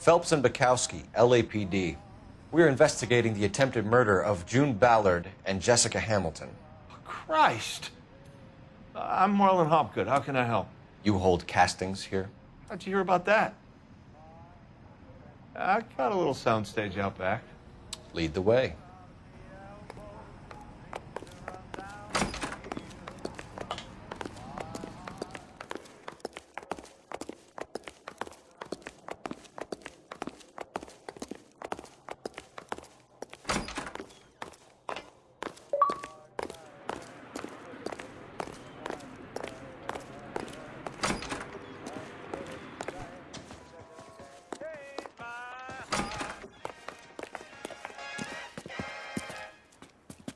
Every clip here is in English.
Phelps and Bukowski, LAPD. We're investigating the attempted murder of June Ballard and Jessica Hamilton. Christ! I'm Marlon Hopgood. How can I help? You hold castings here? How'd you hear about that? I got a little soundstage out back. Lead the way.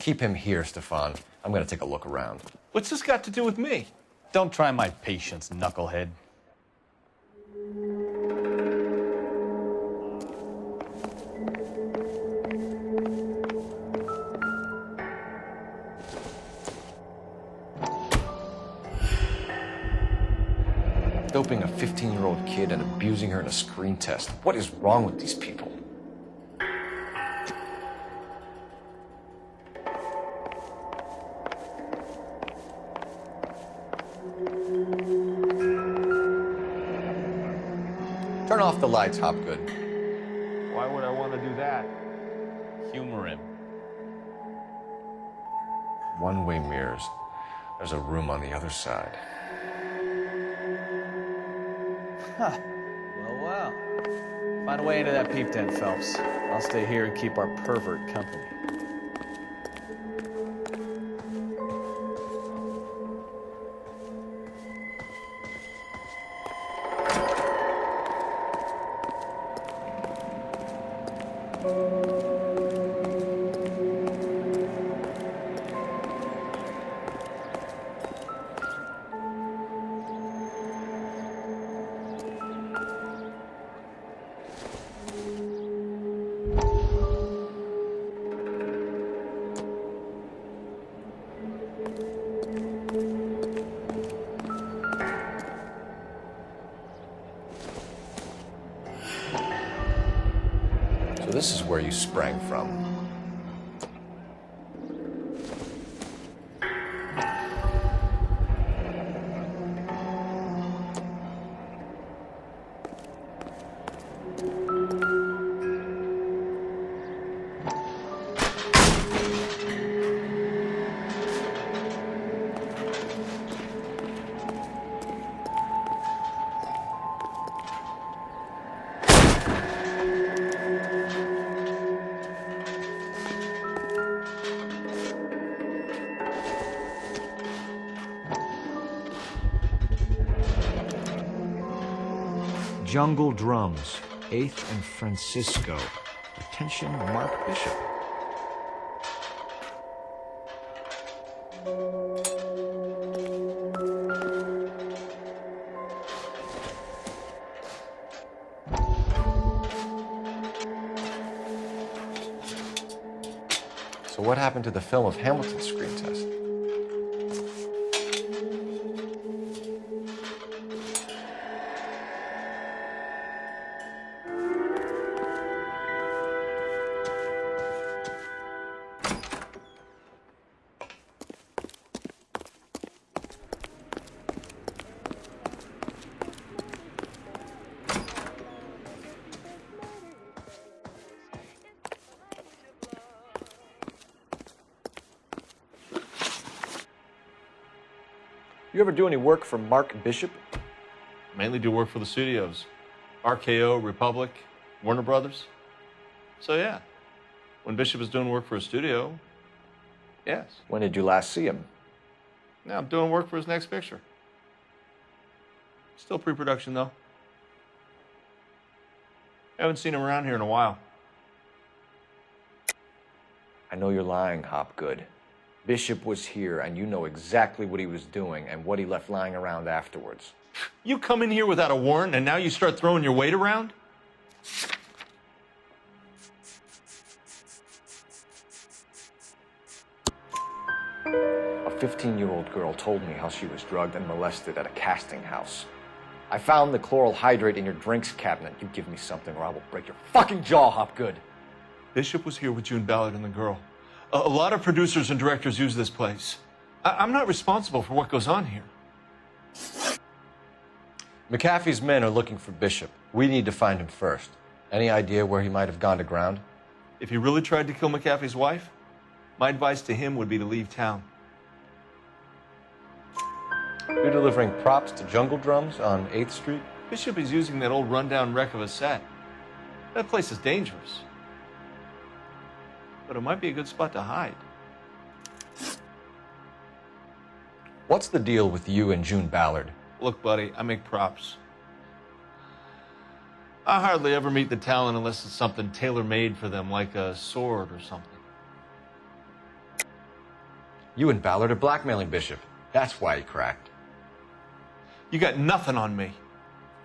Keep him here, Stefan. I'm gonna take a look around. What's this got to do with me? Don't try my patience, knucklehead. Doping a 15-year-old kid and abusing her in a screen test. What is wrong with these people? Turn off the lights, Hopgood. Why would I want to do that? Humor him. One-way mirrors. There's a room on the other side. Huh. Well. Find a way into that peep tent, Phelps. I'll stay here and keep our pervert company. So this is where you sprang from. Jungle Drums, 8th and Francisco. Attention, Mark Bishop. So what happened to the film of Hamilton's screen test? You ever do any work for Mark Bishop? Mainly do work for the studios. RKO, Republic, Warner Brothers. So yeah, when Bishop is doing work for a studio, yes. When did you last see him? Now I'm doing work for his next picture. Still pre-production though. Haven't seen him around here in a while. I know you're lying, Hopgood. Bishop was here, and you know exactly what he was doing and what he left lying around afterwards. You come in here without a warrant, and now you start throwing your weight around? A 15-year-old girl told me how she was drugged and molested at a casting house. I found the chloral hydrate in your drinks cabinet. You give me something or I will break your fucking jaw, Hopgood. Bishop was here with June Ballard and the girl. A lot of producers and directors use this place. I'm not responsible for what goes on here. McAfee's men are looking for Bishop. We need to find him first. Any idea where he might have gone to ground? If he really tried to kill McAfee's wife, my advice to him would be to leave town. You're delivering props to Jungle Drums on 8th Street? Bishop is using that old rundown wreck of a set. That place is dangerous. But it might be a good spot to hide. What's the deal with you and June Ballard? Look, buddy, I make props. I hardly ever meet the talent unless it's something tailor-made for them, like a sword or something. You and Ballard are blackmailing Bishop. That's why he cracked. You got nothing on me.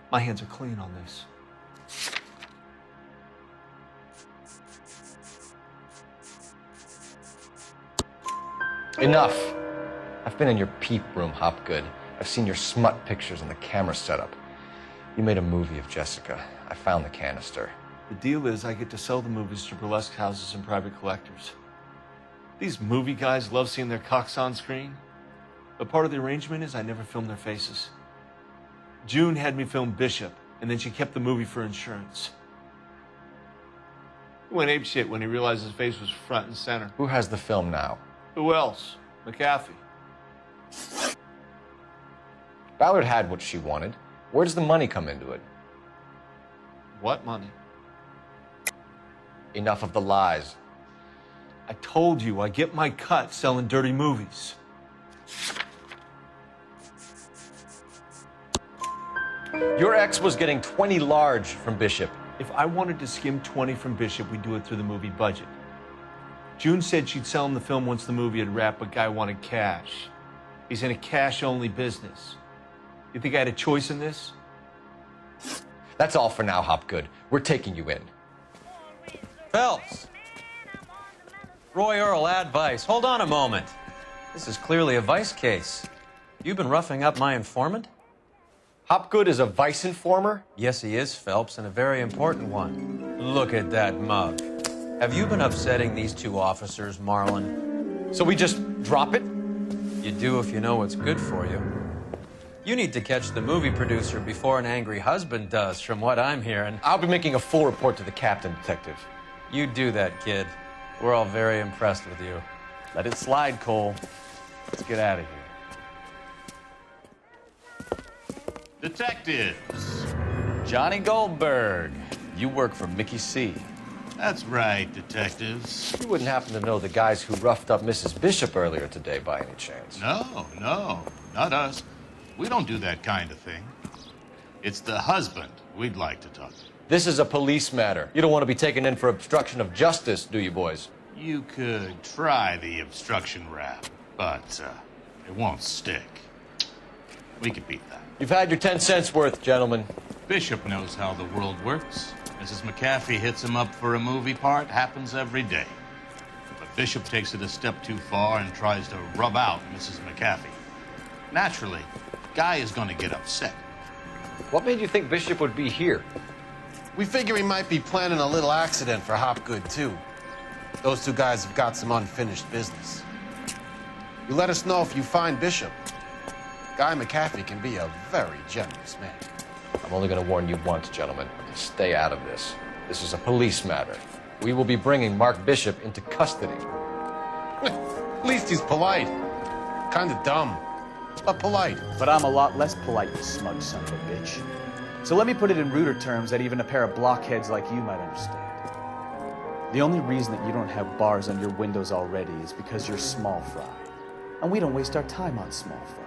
My hands are clean on this. Enough. I've been in your peep room, Hopgood. I've seen your smut pictures and the camera setup. You made a movie of Jessica. I found the canister. The deal is I get to sell the movies to burlesque houses and private collectors. These movie guys love seeing their cocks on screen. But part of the arrangement is I never film their faces. June had me film Bishop, and then she kept the movie for insurance. He went apeshit when he realized his face was front and center. Who has the film now? Who else? McAfee. Ballard had what she wanted. Where does the money come into it? What money? Enough of the lies. I told you I get my cut selling dirty movies. Your ex was getting 20 large from Bishop. If I wanted to skim 20 from Bishop, we'd do it through the movie budget. June said she'd sell him the film once the movie had wrapped, but Guy wanted cash. He's in a cash-only business. You think I had a choice in this? That's all for now, Hopgood. We're taking you in. Phelps! Roy Earl, ad vice. Hold on a moment. This is clearly a vice case. You've been roughing up my informant? Hopgood is a vice informer? Yes, he is, Phelps, and a very important one. Look at that mug. Have you been upsetting these two officers, Marlon? So we just drop it? You do if you know what's good for you. You need to catch the movie producer before an angry husband does, from what I'm hearing. I'll be making a full report to the captain, detective. You do that, kid. We're all very impressed with you. Let it slide, Cole. Let's get out of here. Detectives. Johnny Goldberg, you work for Mickey C. That's right, detectives. You wouldn't happen to know the guys who roughed up Mrs. Bishop earlier today by any chance? No, not us. We don't do that kind of thing. It's the husband we'd like to talk to. This is a police matter. You don't want to be taken in for obstruction of justice, do you, boys? You could try the obstruction rap, but it won't stick. We could beat that. You've had your 10 cents worth, gentlemen. Bishop knows how the world works. Mrs. McAfee hits him up for a movie part, happens every day. But Bishop takes it a step too far and tries to rub out Mrs. McAfee. Naturally, Guy is going to get upset. What made you think Bishop would be here? We figure he might be planning a little accident for Hopgood, too. Those two guys have got some unfinished business. You let us know if you find Bishop. Guy McAfee can be a very generous man. I'm only going to warn you once, gentlemen. Stay out of this. This is a police matter. We will be bringing Mark Bishop into custody. At least he's polite. Kind of dumb, but polite. But I'm a lot less polite, you smug son of a bitch. So let me put it in ruder terms that even a pair of blockheads like you might understand. The only reason that you don't have bars on your windows already is because you're small fry. And we don't waste our time on small fry.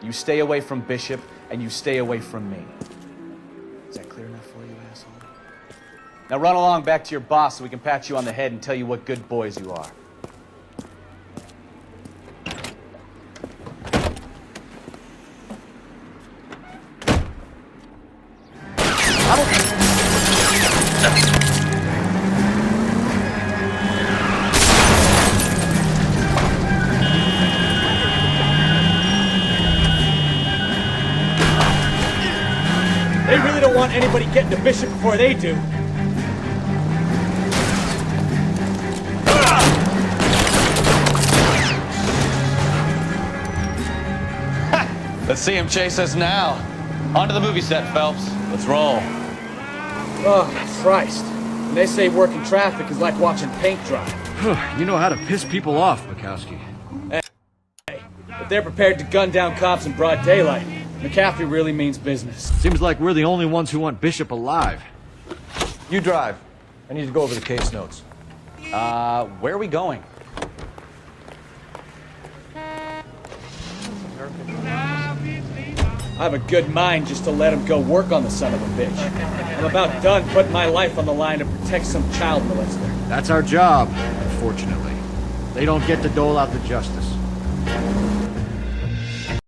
You stay away from Bishop, and you stay away from me. Is that clear enough for you, asshole? Now run along back to your boss so we can pat you on the head and tell you what good boys you are. They really don't want anybody getting to Bishop before they do. Let's see him chase us now. On to the movie set, Phelps. Let's roll. Oh, Christ. And they say working traffic is like watching paint dry. You know how to piss people off, Bukowski. If they're prepared to gun down cops in broad daylight, McCaffrey really means business. Seems like we're the only ones who want Bishop alive. You drive. I need to go over the case notes. Where are we going? I have a good mind just to let him go work on the son of a bitch. I'm about done putting my life on the line to protect some child molester. That's our job, unfortunately. They don't get to dole out the justice.